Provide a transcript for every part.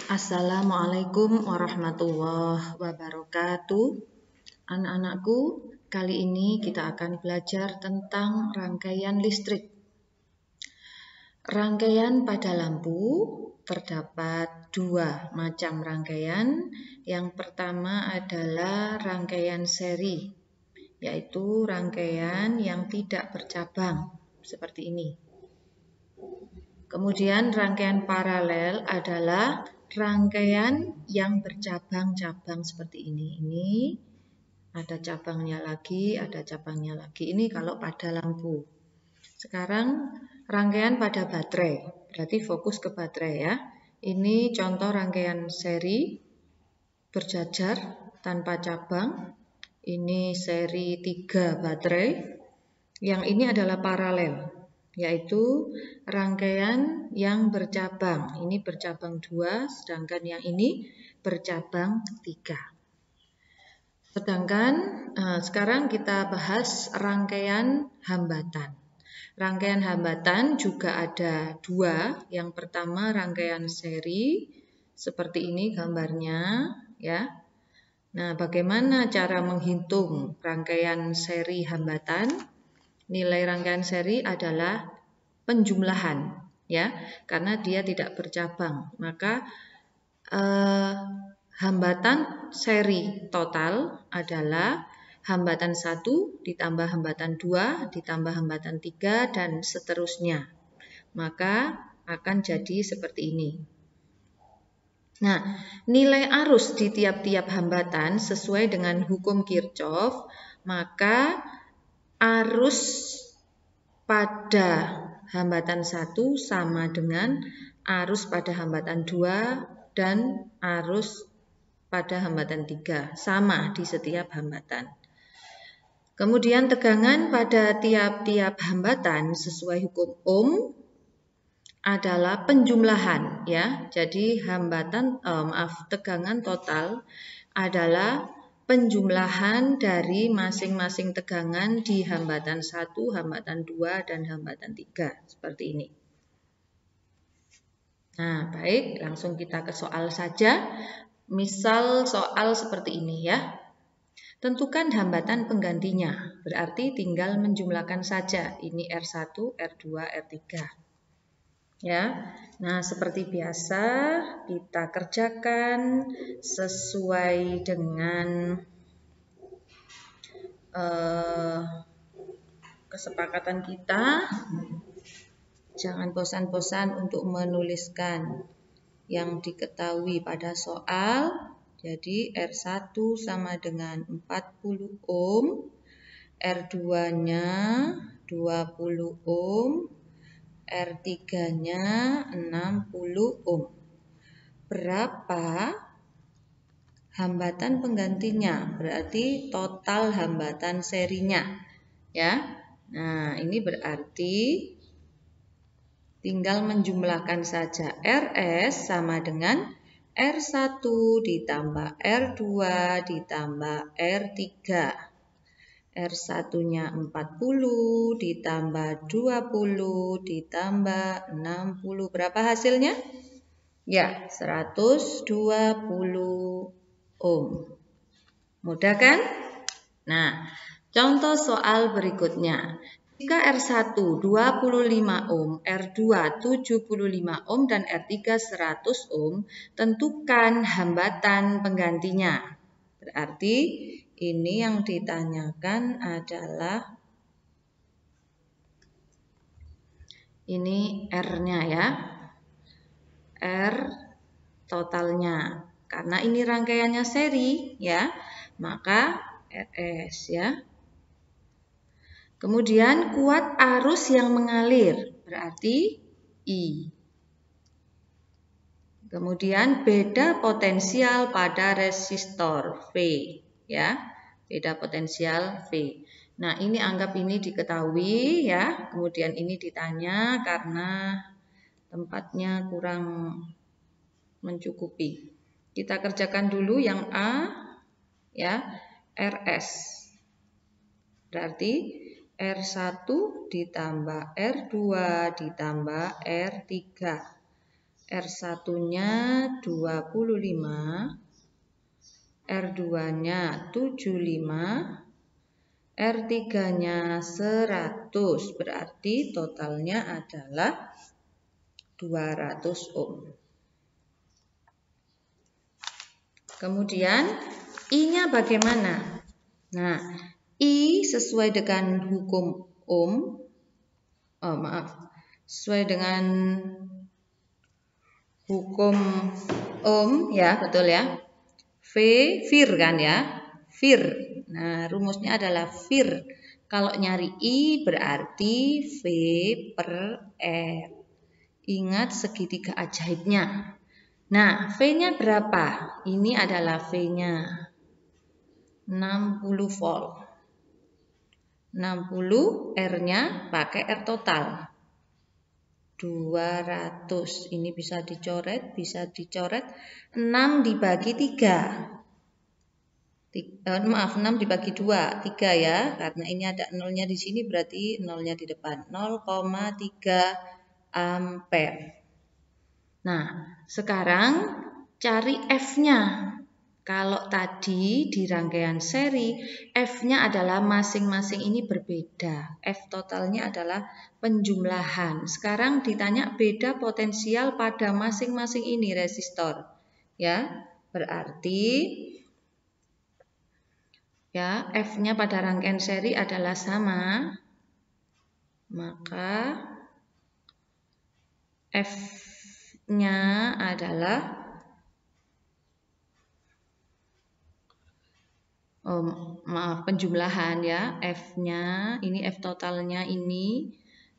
Assalamualaikum warahmatullahi wabarakatuh. Anak-anakku, kali ini kita akan belajar tentang rangkaian listrik. Rangkaian pada lampu terdapat dua macam rangkaian. Yang pertama adalah rangkaian seri, yaitu rangkaian yang tidak bercabang seperti ini. Kemudian rangkaian paralel adalah rangkaian yang bercabang-cabang seperti ini. Ini ada cabangnya lagi, ada cabangnya lagi. Ini kalau pada lampu. Sekarang rangkaian pada baterai. Berarti fokus ke baterai ya. Ini contoh rangkaian seri berjajar tanpa cabang. Ini seri 3 baterai. Yang ini adalah paralel, yaitu rangkaian yang bercabang. Ini bercabang 2, sedangkan yang ini bercabang 3. Sekarang kita bahas rangkaian hambatan. Rangkaian hambatan juga ada 2. Yang pertama rangkaian seri, seperti ini gambarnya ya. Nah, bagaimana cara menghitung rangkaian seri hambatan? Nilai rangkaian seri adalah penjumlahan ya, karena dia tidak bercabang. Maka hambatan seri total adalah hambatan 1 ditambah hambatan 2 ditambah hambatan 3 dan seterusnya. Maka akan jadi seperti ini. Nah, nilai arus di tiap-tiap hambatan sesuai dengan hukum Kirchhoff, maka arus pada hambatan 1 sama dengan arus pada hambatan 2 dan arus pada hambatan 3. Sama di setiap hambatan. Kemudian tegangan pada tiap-tiap hambatan sesuai hukum Ohm adalah penjumlahan ya. Jadi tegangan total adalah penjumlahan dari masing-masing tegangan di hambatan 1, hambatan 2, dan hambatan 3. Seperti ini. Nah, baik, langsung kita ke soal saja. Misal soal seperti ini ya. Tentukan hambatan penggantinya. Berarti tinggal menjumlahkan saja. Ini R1, R2, R3. Ya. Nah, seperti biasa kita kerjakan sesuai dengan kesepakatan kita. Jangan bosan-bosan untuk menuliskan yang diketahui pada soal. Jadi R1 sama dengan 40 ohm, R2-nya 20 ohm, R3-nya 60 ohm. Berapa hambatan penggantinya? Berarti total hambatan serinya. Ya. Nah, ini berarti tinggal menjumlahkan saja. RS sama dengan R1 ditambah R2 ditambah R3. R1-nya 40 ditambah 20 ditambah 60. Berapa hasilnya? Ya, 120 ohm. Mudah kan? Nah, contoh soal berikutnya. Jika R1 25 ohm, R2 75 ohm, dan R3 100 ohm, tentukan hambatan penggantinya. Berarti ini yang ditanyakan adalah ini R-nya ya. R totalnya. Karena ini rangkaiannya seri ya, maka RS ya. Kemudian kuat arus yang mengalir, berarti I. Kemudian beda potensial pada resistor V, ya. Beda potensial V. Nah, ini anggap ini diketahui ya. Kemudian ini ditanya karena tempatnya kurang mencukupi. Kita kerjakan dulu yang A, ya. RS. Berarti R1 ditambah R2 ditambah R3. R1-nya 25, R2-nya 75, R3-nya 100, berarti totalnya adalah 200 ohm. Kemudian I-nya bagaimana? Nah, I sesuai dengan hukum ohm, sesuai dengan hukum ohm ya, betul ya. Fir kan ya, Fir. Nah, rumusnya adalah Fir. Kalau nyari I berarti V per R. Ingat segitiga ajaibnya. Nah, V-nya berapa? Ini adalah V-nya 60 volt. 60, R-nya pakai R total. 200. Ini bisa dicoret, 6 dibagi 3. 6 dibagi 2, 3 ya, karena ini ada nolnya di sini berarti nolnya di depan, 0,3 ampere. Nah, sekarang cari F-nya. Kalau tadi di rangkaian seri, F-nya adalah masing-masing ini berbeda. F totalnya adalah penjumlahan. Sekarang ditanya beda potensial pada masing-masing ini resistor. Ya, berarti ya, F-nya pada rangkaian seri adalah sama, maka F-nya adalah penjumlahan ya, F-nya, ini F totalnya ini.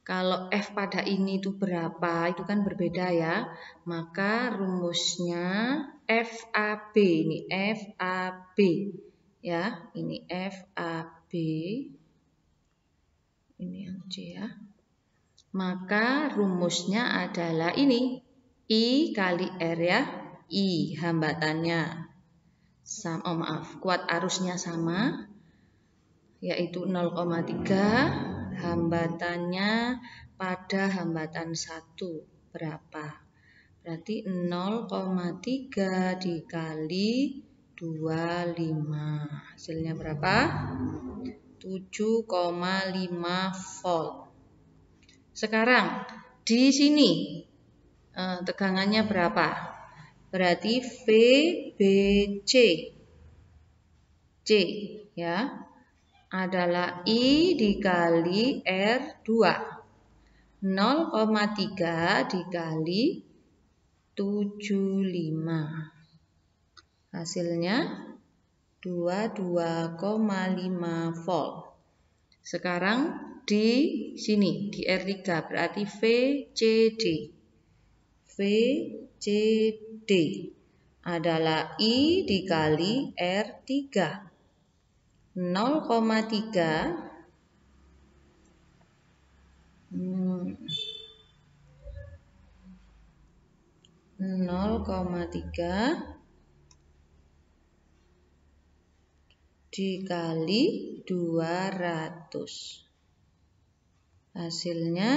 Kalau F pada ini itu berapa, itu kan berbeda ya. Maka rumusnya FAB, ini FAB. Ya, ini FAB. Ini yang C ya. Maka rumusnya adalah ini, I kali R ya, I hambatannya. Kuat arusnya sama, yaitu 0,3, hambatannya pada hambatan 1 berapa? Berarti 0,3 dikali 25. Hasilnya berapa? 7,5 volt. Sekarang di sini tegangannya berapa? Berarti VBC C ya adalah I dikali R2. 0,3 dikali 75. Hasilnya 22,5 volt. Sekarang di sini di R3 berarti VCD. VCD adalah I dikali R3. 0,3 dikali 200. Hasilnya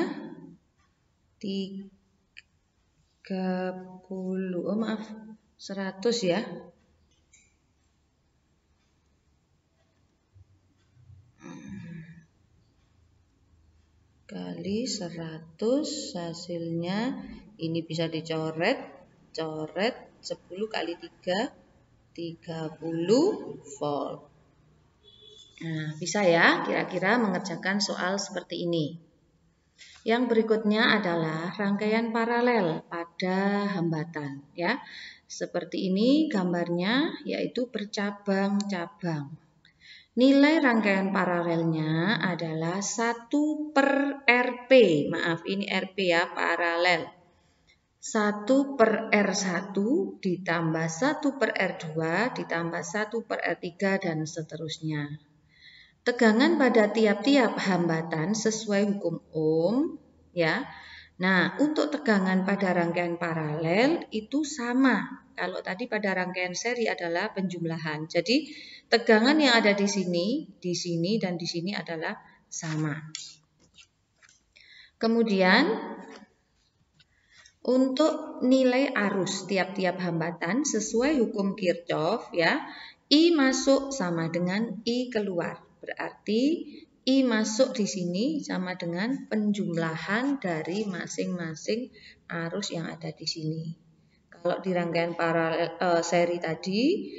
100 ya. Kali 100, hasilnya ini bisa dicoret, 10 kali 3, 30 volt. Nah, bisa ya kira-kira mengerjakan soal seperti ini. Yang berikutnya adalah rangkaian paralel pada hambatan ya. Seperti ini gambarnya, yaitu bercabang-cabang. Nilai rangkaian paralelnya adalah 1 per RP. Maaf, ini RP ya, paralel. 1 per R1 ditambah 1 per R2 ditambah 1 per R3 dan seterusnya. Tegangan pada tiap-tiap hambatan sesuai hukum Ohm ya. Nah, untuk tegangan pada rangkaian paralel itu sama. Kalau tadi pada rangkaian seri adalah penjumlahan. Jadi, tegangan yang ada di sini, dan di sini adalah sama. Kemudian, Untuk nilai arus tiap-tiap hambatan sesuai hukum Kirchhoff ya, I masuk sama dengan I keluar. Berarti I masuk di sini sama dengan penjumlahan dari masing-masing arus yang ada di sini. Kalau di rangkaian paralel seri tadi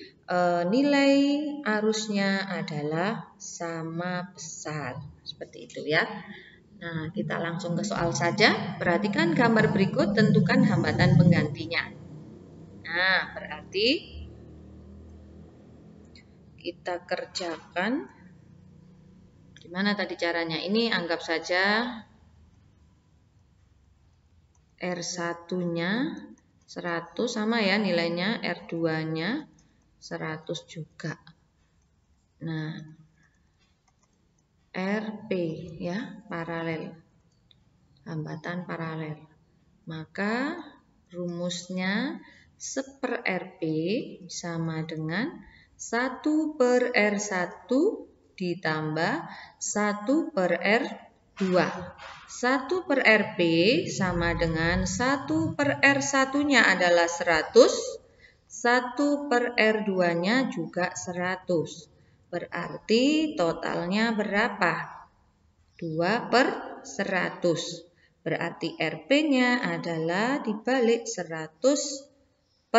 nilai arusnya adalah sama besar. Seperti itu ya. Nah, kita langsung ke soal saja. Perhatikan gambar berikut, tentukan hambatan penggantinya. Nah, berarti kita kerjakan. Gimana tadi caranya? Ini anggap saja R1-nya 100 sama ya nilainya, R2-nya 100 juga. Nah, RP ya, paralel. Hambatan paralel. Maka rumusnya 1/RP sama dengan 1/R1 ditambah 1/R2. 1/RP sama dengan 1/R1-nya adalah 100, 1/R2-nya juga 100. Berarti totalnya berapa? 2/100. Berarti RP-nya adalah dibalik 100/2,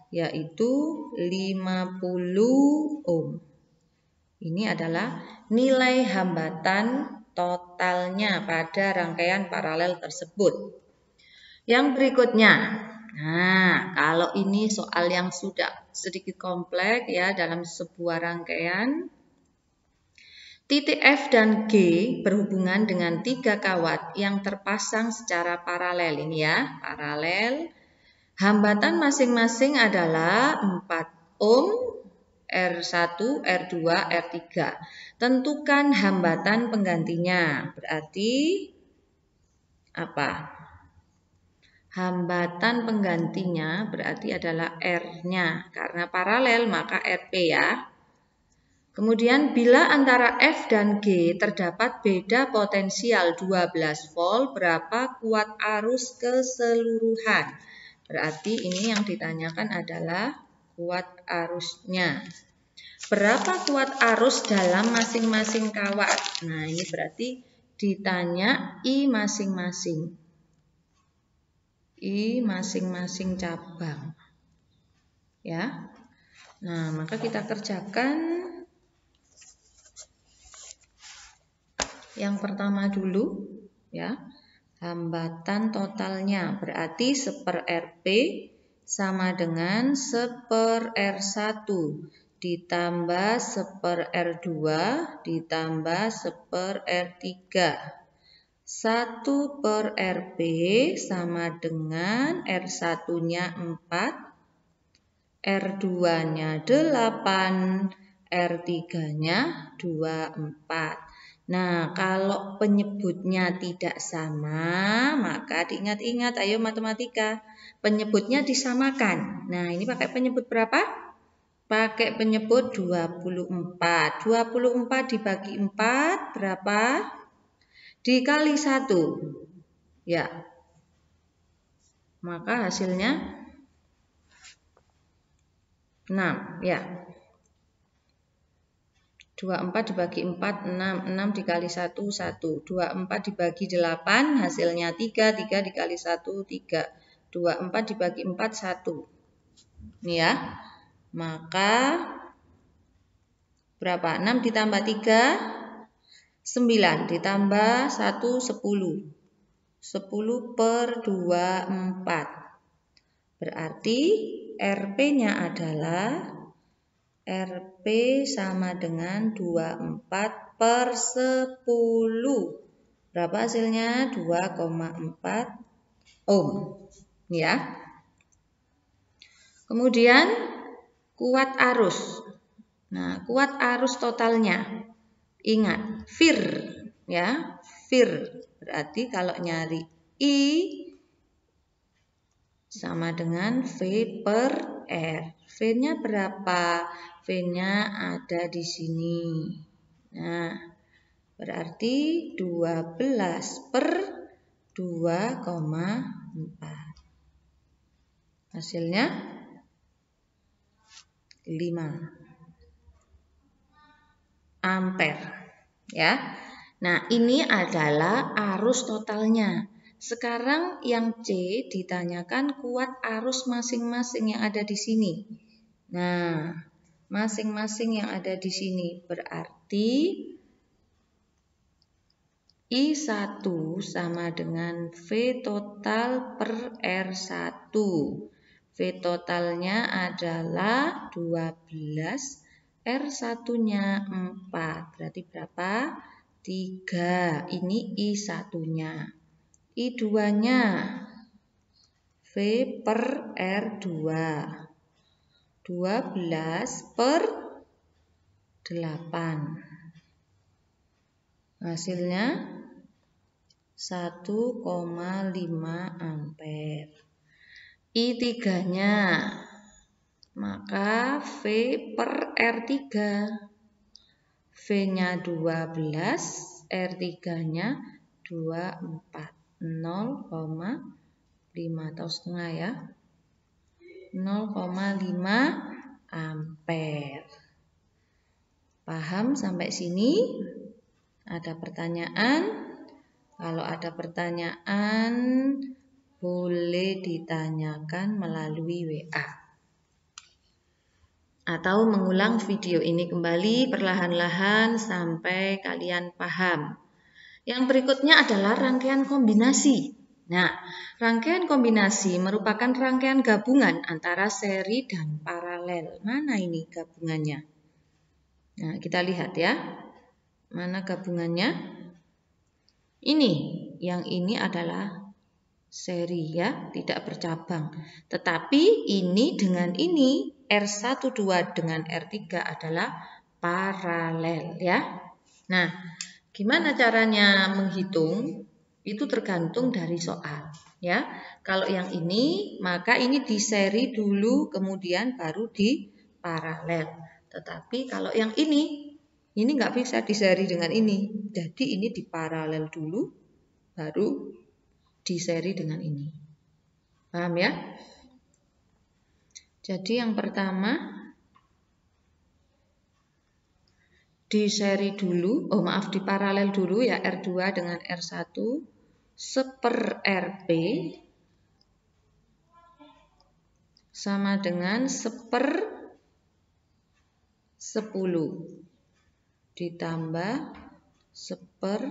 yaitu 50 ohm. Ini adalah nilai hambatan totalnya pada rangkaian paralel tersebut. Yang berikutnya, nah kalau ini soal yang sudah sedikit kompleks ya dalam sebuah rangkaian. Titik F dan G berhubungan dengan 3 kawat yang terpasang secara paralel. Ini ya, paralel. Hambatan masing-masing adalah 4 ohm, R1, R2, R3. Tentukan hambatan penggantinya. Berarti apa? Hambatan penggantinya berarti adalah R-nya. Karena paralel maka RP ya. Kemudian bila antara F dan G terdapat beda potensial 12 volt, berapa kuat arus keseluruhan? Berarti ini yang ditanyakan adalah kuat arusnya. Berapa kuat arus dalam masing-masing kawat? Nah, ini berarti ditanya I masing-masing. I masing-masing cabang. Ya. Nah, maka kita kerjakan yang pertama dulu ya. Hambatan totalnya berarti 1/RP sama dengan 1/R1 ditambah 1/R2 ditambah 1/R3. 1/RP sama dengan R1-nya 4, R2-nya 8, R3-nya 24. Nah, kalau penyebutnya tidak sama, maka diingat-ingat, ayo matematika. Penyebutnya disamakan. Nah, ini pakai penyebut berapa? Pakai penyebut 24. 24 dibagi 4, berapa? Dikali 1. Ya. Maka hasilnya 6, ya. 24 dibagi 4, 6. 6 dikali 1, 1. 24 dibagi 8, hasilnya 3. 3 dikali 1, 3. 24 dibagi 4, 1. Ini ya. Maka berapa? 6 ditambah 3, 9. Ditambah 1, 10. 10/24. Berarti RP-nya adalah RP sama dengan 24/10. Berapa hasilnya? 2,4 ohm. Ya. Kemudian kuat arus. Nah, kuat arus totalnya. Ingat, VIR ya. VIR. Berarti kalau nyari I sama dengan V/R. V-nya berapa? V-nya ada di sini. Nah, berarti 12/R 2,4. Hasilnya 5 ampere ya. Nah, ini adalah arus totalnya. Sekarang yang C ditanyakan kuat arus masing-masing yang ada di sini. Nah, masing-masing yang ada di sini berarti I1 sama dengan V total per R1. V totalnya adalah 12, R1-nya 4. Berarti berapa? 3. Ini I1-nya. I2-nya V per R2. 12 per 8. Hasilnya 1,5 ampere. I3-nya, maka V per R3. V-nya 12, R3-nya 24. 0,5 atau setengah ya. 0,5 ampere. Paham sampai sini? Ada pertanyaan? Kalau ada pertanyaan, boleh ditanyakan melalui WA. Atau mengulang video ini kembali perlahan-lahan sampai kalian paham. Yang berikutnya adalah rangkaian kombinasi. Nah, rangkaian kombinasi merupakan rangkaian gabungan antara seri dan paralel. Mana ini gabungannya? Nah, kita lihat ya. Mana gabungannya? Ini, yang ini adalah seri ya, tidak bercabang. Tetapi ini dengan ini, R12 dengan R3 adalah paralel ya. Nah, gimana caranya menghitung? Itu tergantung dari soal ya. Kalau yang ini, maka ini di seri dulu kemudian baru di paralel. Tetapi kalau yang ini nggak bisa di seri dengan ini. Jadi ini di paralel dulu baru di seri dengan ini. Paham ya? Jadi yang pertama di seri dulu, di paralel dulu ya, R2 dengan R1 seper RP sama dengan seper 10 ditambah seper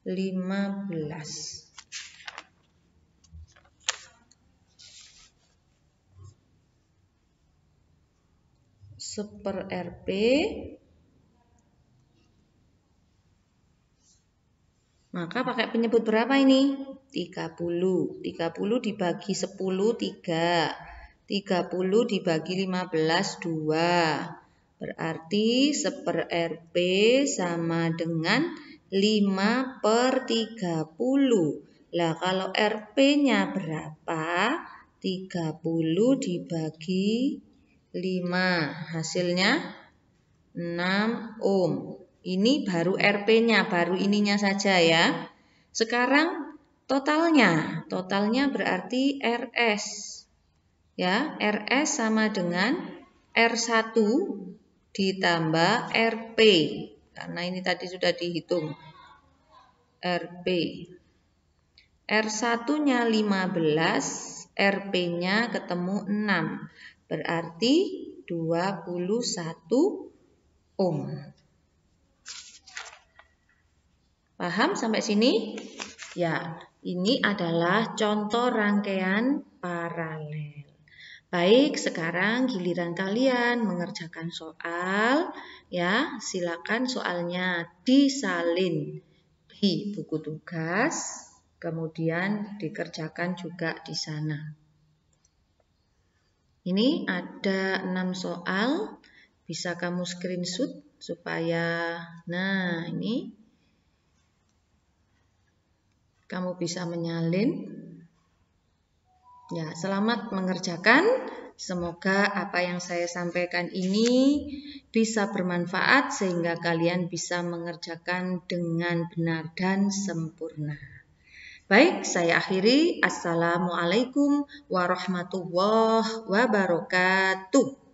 15. Seper RP maka pakai penyebut berapa ini? 30. 30 dibagi 10, 3. 30 dibagi 15, 2. Berarti seper RP sama dengan 5 per 30. Lah kalau RP-nya berapa? 30 dibagi 5. Hasilnya 6 ohm. Ini baru RP-nya, baru ininya saja ya. Sekarang totalnya. Totalnya berarti RS. Ya, RS sama dengan R1 ditambah RP. Karena ini tadi sudah dihitung. RP. R1-nya 15, RP-nya ketemu 6. Berarti 21 ohm. Paham sampai sini? Ya, ini adalah contoh rangkaian paralel. Baik, sekarang giliran kalian mengerjakan soal. Ya, silakan soalnya disalin di buku tugas, kemudian dikerjakan juga di sana. Ini ada 6 soal, bisa kamu screenshot supaya, nah ini kamu bisa menyalin. Ya, selamat mengerjakan. Semoga apa yang saya sampaikan ini bisa bermanfaat sehingga kalian bisa mengerjakan dengan benar dan sempurna. Baik, saya akhiri. Assalamualaikum warahmatullahi wabarakatuh.